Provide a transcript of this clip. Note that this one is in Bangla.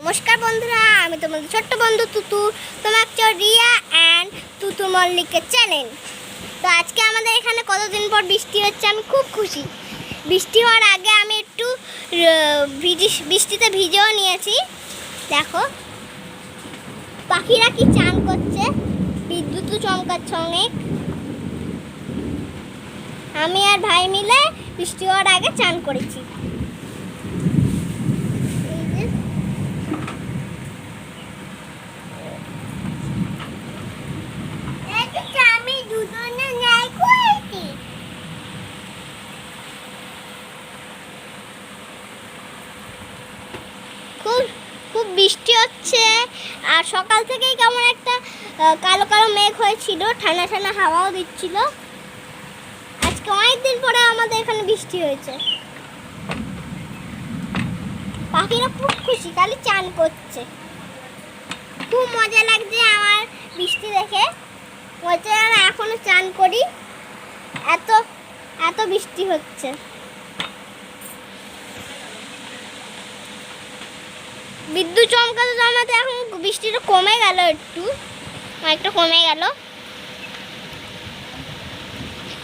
নমস্কার বন্ধুরা, আমি তোমাদের ছোট্ট বন্ধু তুতু। তোমার রিয়া অ্যান্ড তুতু মল্লিকের চ্যানেল। তো আজকে আমাদের এখানে কতদিন পর বৃষ্টি হচ্ছে, আমি খুব খুশি। বৃষ্টি হওয়ার আগে আমি একটু বৃষ্টিতে ভিজেও নিয়েছি। দেখো পাখিরা কি চান করছে, বিদ্যুৎ চমকাচ্ছে অনেক। আমি আর ভাই মিলে বৃষ্টি হওয়ার আগে চান করেছি। খুব বৃষ্টি হচ্ছে, আর সকাল থেকেই কেমন একটা কালো কালো মেঘ হয়েছিল, ঠান্ডা ঠান্ডা হাওয়াও দিচ্ছিল। আজকে অনেকদিন পরে আমাদের এখানে বৃষ্টি হয়েছে। পাখিরা খুব খুশি, খালি চান করছে। খুব মজা লাগছে আমার বৃষ্টি দেখে। মজা এখনো চান করি, এত এত বৃষ্টি হচ্ছে। বিদ্যুৎ চমকাতে আমাদের এখন বৃষ্টিটা কমে গেল, একটু কমে গেল।